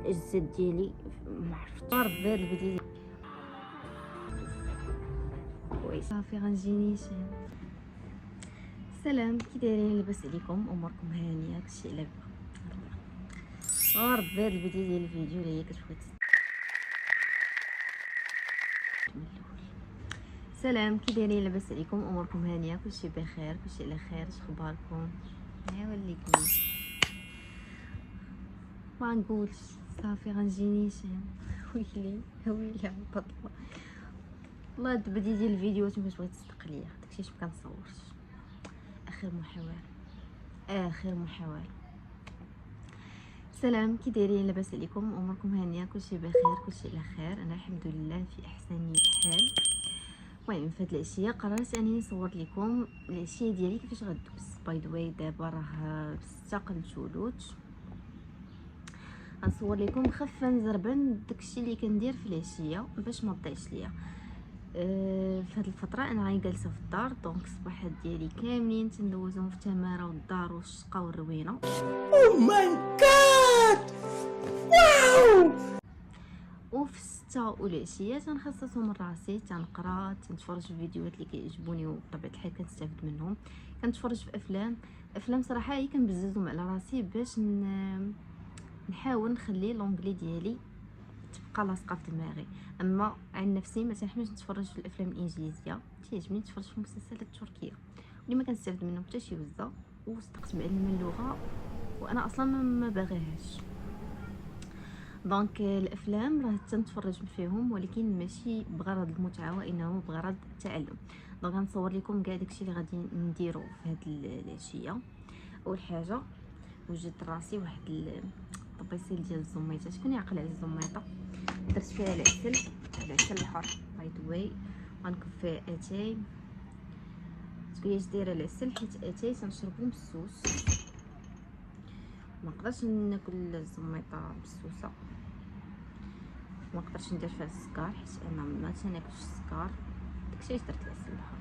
الجسد ديالي ما عرفت ربي هاد الفيديو كويس صافي غنجيني سلام كي دايرين لاباس عليكم اموركم هانيه كلشي على ربي هاد الفيديو ديال الفيديو اللي هي كتبغي من الاول. سلام كي دايرين لاباس عليكم اموركم هانيه كلشي بخير كلشي على خير اش اخباركم ايوا ليكم ما نقولش صافي غنجيني ويلي ويلي عبط الله هاد البداية ديال الفيديوهات ما بغيت تصدق ليا داكشي علاش مكنصورش اخر محاولة سلام كي دايرين لاباس عليكم اموركم هانيه كلشي بخير كلشي على خير انا الحمد لله في احسن حال. المهم في هاد العشيه قررت انني نصور لكم العشيه ديالي كيفاش غدوز. باي ذا واي دابا راه 6 قبل الثلوث غنصور لكم خفا زربا داكشي اللي كندير في العشيه باش ما تضيعش ليا. في هاد الفتره انا غير جالسه في الدار دونك الصباحات ديالي كاملين تندوزهم في التماره والدار والشقه والروينه. او ماي جاد واو. وفي 6 والعشيه تنخصصهم راسي تنقرا تنتفرج في فيديوهات اللي كيعجبوني وبطبيعه الحال كنستافد منهم. كنتفرج في افلام صراحه هي كنبززهم على راسي باش نحاول نخلي لونجلي ديالي تبقى لاصقه في دماغي. اما عن نفسي ما تنحملش نتفرج في الافلام الانجليزيه تيعجبني نتفرج في المسلسلات التركيه واللي ما كنستافد منهم حتى شي وزه وصدقت معلمه اللغه وانا اصلا ما باغيهاش. دونك الافلام راه تنتفرج فيهم ولكن ماشي بغرض المتعه وانما بغرض التعلم. دونك غنصور لكم كاع داكشي اللي غادي نديرو في هاد العشيه. اول حاجه وجدت راسي واحد الطبيسيل ديال الزميطه. شكون يعقل على الزميطه؟ درت فيها العسل الحر باي ذا واي. غنكب فيها اتاي. تقولي اش دايره العسل حيت اتاي تنشربو مسوس ما نقدرش ناكل الزميطه مسوسه ما نقدرش ندير فيها السكر حيت انا ما تناكلش السكر داكشي علاش درت العسل الحر.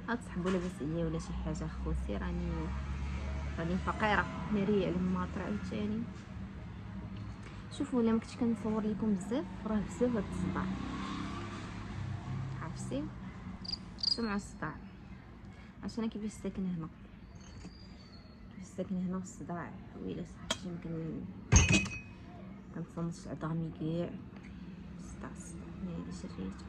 هاد صاحبو لاباس عليا ولا شي حاجه خوتي راني فقيره ناريه على الماطر عاوتاني. شوفوا الا ما كنتش كنصور لكم بزاف راه بزاف هاد الصداع عرفتي سمعوا الصداع عشان انا كيفاش ساكنه هنا في الصداع ويلا صاحبتي يمكن كنصنت عظامي كاع الصداع ملي شريته.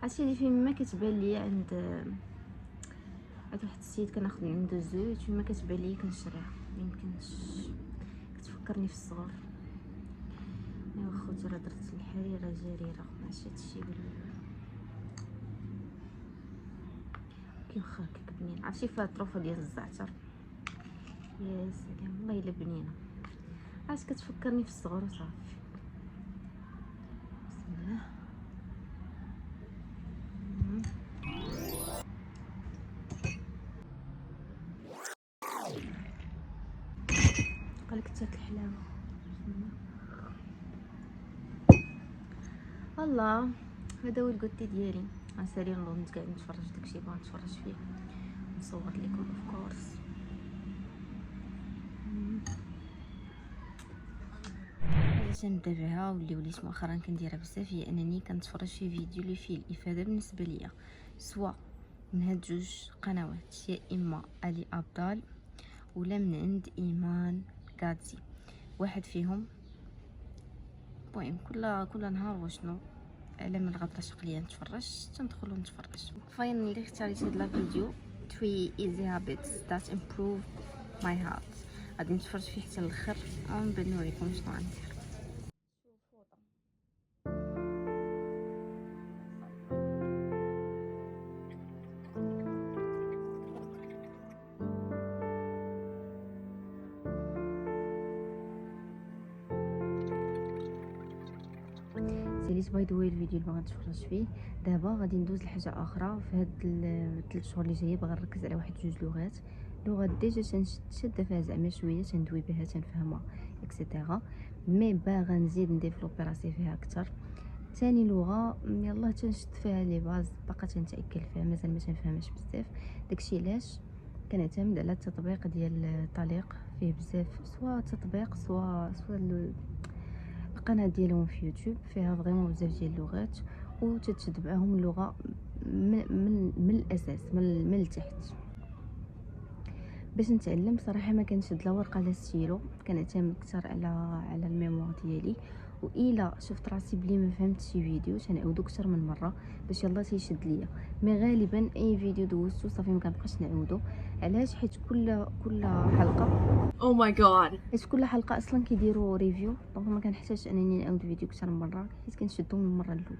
عرفتي اللي فين ما كتبان ليا عند واحد السيد كناخذ من عنده زوج فيما كتبان ليا كنشريها ميمكنش كتفكرني في الصغر. ايوا خوتي راه درت الحريره جريره ماشي هادشي كيوخا هكاك بنين. عرفتي فيها الطروفه ديال الزعتر يا سلام والله الا بنينه علاش كتفكرني في الصغر وصافي. بسم الله قالك تاكل الحلاوه. الله هذا هو الكوتي ديالي. غنسالي نوض كاع نتفرج داكشي بغا نتفرج فيه نصور لكم اوف كورس. علاش نبدا بها واللي وليت مؤخرا كنديرها بزاف هي انني كنتفرج في فيديو اللي فيه الافاده بالنسبه ليا سواء من هاد جوج قنوات يا اما علي ابدال ولا من عند ايمان كادزي واحد فيهم. المهم كل نهار وشنو على من الغطرة شقليه نتفرج تندخل ونتفرج. فاينلي اختاريت هاد لا فيديو 3 easy habits that improve my health. غادي نتفرج فيه حتى الاخر ومن بعد نوريكم شنو غندير. ساليت باي ذا واي الفيديو اللي باغا نتفرج فيه. دابا غادي ندوز لحاجه اخرى في هاد 3 شهور اللي جايه باغا نركز على واحد 2 لغات. لغه ديجا شاده فيها زعما شويه تندوي بها تنفهمها اكسيتيرا مي باغا نزيد نديفلوبي راسي فيها اكثر. ثاني لغه يلاه تنشد فيها لي باز باقا تنتاكل فيها مازال ما تنفهمش بزاف داكشي علاش كنعتمد على التطبيق ديال طليق، فيه بزاف سواء تطبيق سواء القناه ديالهم في يوتيوب، فيها فريمون بزاف ديال اللغات، وتتشد معاهم اللغه من الاساس، من التحت. باش نتعلم صراحه ما كنشد لا ورقه لا ستيلو، كنعتمد اكثر على الميموار ديالي، والا شفت راسي بلي ما فهمتش شي فيديو تنعاودو اكثر من مره باش يلا تيشد ليا. مي غالبا اي فيديو دوزتو صافي ما كنبقاش نعاودو. علاش؟ حيت كل حلقه Oh my god. حيت كل حلقه اصلا كيديروا ريفيو، دونك ما كنحتاجش انني نعاود فيديو اكثر من مره، حيت كنشدو من المره الاولى.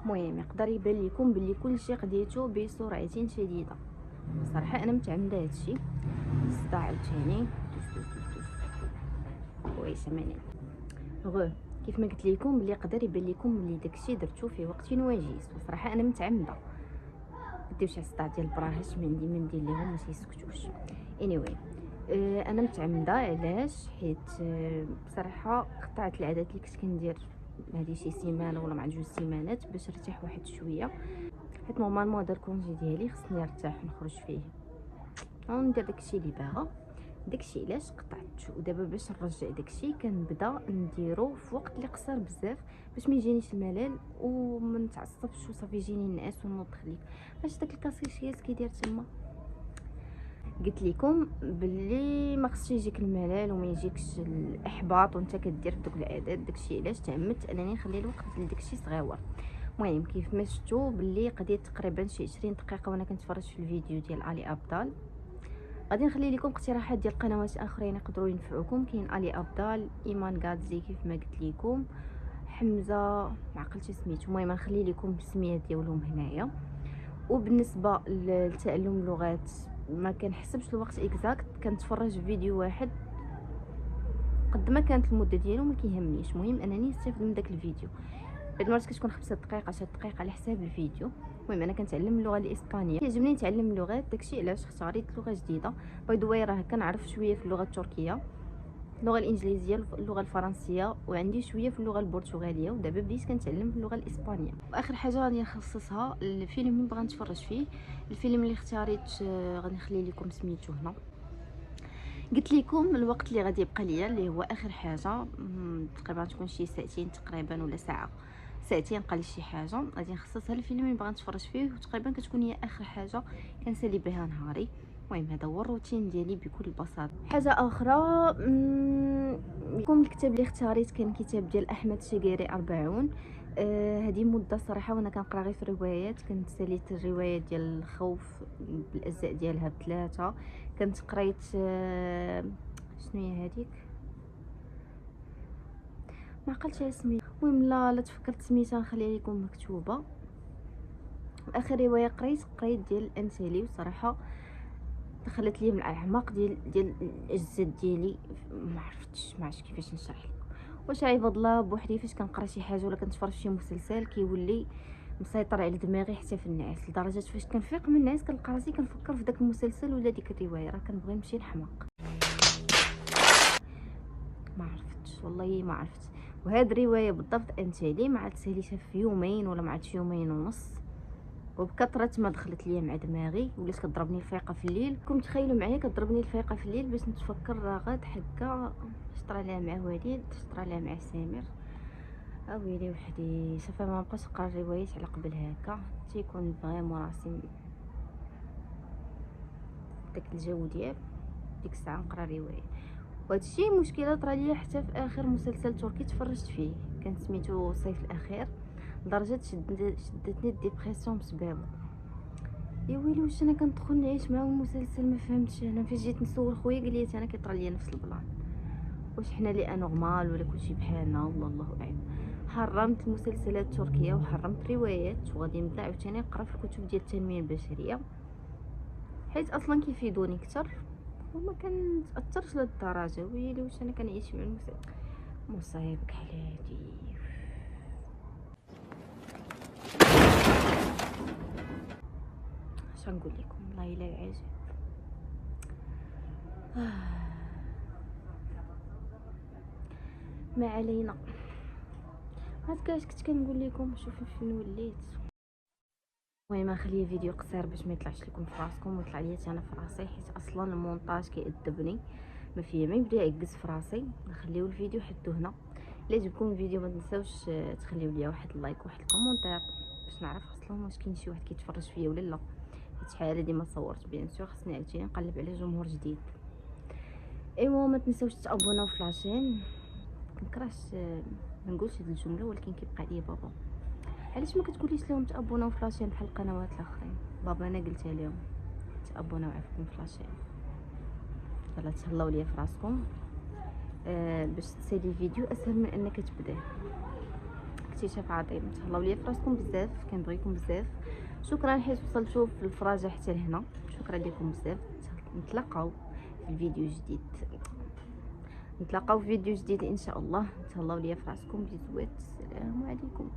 المهم يقدر يبان لكم بلي كلشي قضيتو بسرعه شديده. صراحه انا متعمده هادشي. صداع عاوتاني كويس ماني غو كيف ما قلت لكم بلي يقدر يبان لكم بلي داكشي درتو في وقت وجيز، وصراحه انا متعمده. ديوش على الصداع ديال البراهش ما ندير ليهم ما تيسكتوش. anyway انا متعمده. علاش؟ حيت بصراحه قطعت العادات اللي كنت كندير هذه شي سيمانه ولا مع 2 سيمانات باش نرتاح واحد شويه، حيت نورمالمون هذا الكونجي ديالي خصني نرتاح ونخرج فيه وندير داكشي اللي باغا. داكشي علاش قطعت، ودابا باش نرجع داكشي كنبدا نديرو في وقت اللي قصير بزاف باش ما يجينيش الملل وما نتعصبش وصافي يجيني النعاس ونوض خليك. فاش داك الكاسيشياس كيدير تما قلت لكم باللي ما خصش يجيك الملل وما يجيكش الاحباط وانت كدير في دوك العادات. داكشي علاش تعمدت انني نخلي الوقت لداكشي صغيور. المهم كيف ما شفتوا باللي قضيت تقريبا شي 20 دقيقه وانا كنتفرج في الفيديو ديال علي ابطال. غادي نخلي لكم اقتراحات ديال قنوات اخرين يقدروا ينفعوكم. كاين علي ابطال، ايمان غادزي كيف ما قلت لكم، حمزه ما عقلتش سميتو. المهم نخلي لكم السميات ديالهم هنايا. وبالنسبه لتعلم اللغات ما كنحسبش الوقت اكزاكت، كنتفرج في فيديو واحد قد ما كانت المده ديالو ما كيهمنيش، المهم انني نستافد من داك الفيديو. بعد مرات كتكون 5 دقائق 10 دقائق على حساب الفيديو. المهم انا كنتعلم اللغه الاسبانيه، كيعجبني نتعلم اللغات. داكشي علاش اختاريت لغه جديده. باي ذا واي راه كنعرف شويه في اللغه التركيه، اللغه الانجليزيه، اللغه الفرنسيه، وعندي شويه في اللغه البرتغاليه، ودابا بديت كنتعلم اللغه الاسبانيه. واخر حاجه غادي نخصصها الفيلم اللي بغا نتفرج فيه. الفيلم اللي اختاريت غادي نخلي لكم سميتو هنا. قلت لكم الوقت اللي غادي يبقى ليا اللي هو اخر حاجه، تقريبا تكون شي ساعتين تقريبا ولا ساعه، ساعتين قال شي حاجه غادي نخصصها للفيلم اللي بغا نتفرج فيه، وتقريبا كتكون هي اخر حاجه كنسالي بها نهاري. المهم هذا هو الروتين ديالي بكل بساطه. حاجه اخرى، لكم الكتاب اللي اختاريت كان كتاب ديال احمد شقيري 40. هذه مده صراحه وانا كنقرا غير في الروايات. كنت ساليت الروايه ديال الخوف بالاجزاء ديالها ب3، كنت قريت شنو هي هذيك ما عقلتش على سميتها. المهم لا تفكرت سميتها نخليها لكم مكتوبه. اخر روايه قريت ديال الانسالي، وصراحه دخلت لي من الاعماق ديال الاجساد ديالي. ما عرفتش كيفاش نشرح لكم. واش عباد الله بوحدي فاش كنقرا شي حاجه ولا كنتفرج شي مسلسل كيولي مسيطر على دماغي حتى في النعاس، لدرجه فاش كنفيق من النعاس كنلقى راسي كنفكر في داك المسلسل ولا ديك الروايه، راه كنبغي نمشي نحماق. ما عرفتش والله ما عرفت. وهاد الروايه بالضبط انتالي ما عاد ساليتها في يومين ولا ما عادش يومين ونص، وبكثره ما دخلت ليا مع دماغي ولات كضربني الفيقه في الليل. كنتم تخيلوا معايا كضربني الفيقه في الليل باش نتفكر راه غاد هكا شطرا لها مع وليد، شطرا لها مع سمير. ويلي وحدي صافي ما بقاش نقرا الروايات على قبل هكا، تيكون فريمون راسي داك الجو ديال ديك الساعه نقرا روايه. وهادشي مشكله طرا ليا حتى في اخر مسلسل تركي تفرجت فيه، كان سميتو الصيف الاخير، لدرجه شدتني الديبرسيون بسببه. يا ويلي واش انا كندخل نعيش معاهم المسلسل؟ ما فهمتش. انا فاش جيت نسول خويا قال لي انا كيطرى ليا نفس البلان، واش حنا اللي انورمال ولا كلشي بحالنا؟ الله اعلم. حرمت المسلسلات التركيه وحرمت روايات، وغادي نبدا عاوتاني نقرا في الكتب ديال التنميه البشريه حيت اصلا كيفيدوني اكثر وما كنتاثرش للدرجه. ويلي واش انا كنعيش مع المسلسل؟ مصايبك حالاتي. اش نقول لكم، والله الا العجب. ما علينا. هكاش كنت كنقول لكم شوفوا فين وليت. المهم خليه فيديو قصير باش ما يطلعش لكم في راسكم ويطلع لي انا في راسي، حيت اصلا المونتاج كيأدبني ما فيا ما يبدا يعكز في راسي. نخليو الفيديو حدو هنا. الا عجبكم الفيديو ما تنساوش تخليو ليا واحد اللايك وواحد الكومونتير باش نعرف اصلا واش كاين شي واحد كيتفرج فيا ولا لا، حيت شحال هادي ما صورت. بيان سور خصني عاوتاني نقلب على جمهور جديد. ايوا ما تنساوش تابوناو في لاشين. كنكرهش ما نقولش هاد الجمله ولكن كيبقى عليا بابا. علاش ما كتقوليش لهم تابوناو في لاشين بحال القنوات الاخرين؟ بابا انا قلتها لهم تابوناو عافاكم في لاشين. يلا تهلاو ليا في راسكم. باش تسالي الفيديو اسهل من انك تبداه. اكتشاف عظيم. تهلاو ليا في راسكم بزاف، كنبغيكم بزاف. شكرا حيت وصلتوا في الفراجه حتى لهنا. شكرا لكم بزاف. نتلاقاو في فيديو جديد. نتلاقاو في فيديو جديد ان شاء الله. تهلاو ليا في راسكم. بزوات. السلام عليكم.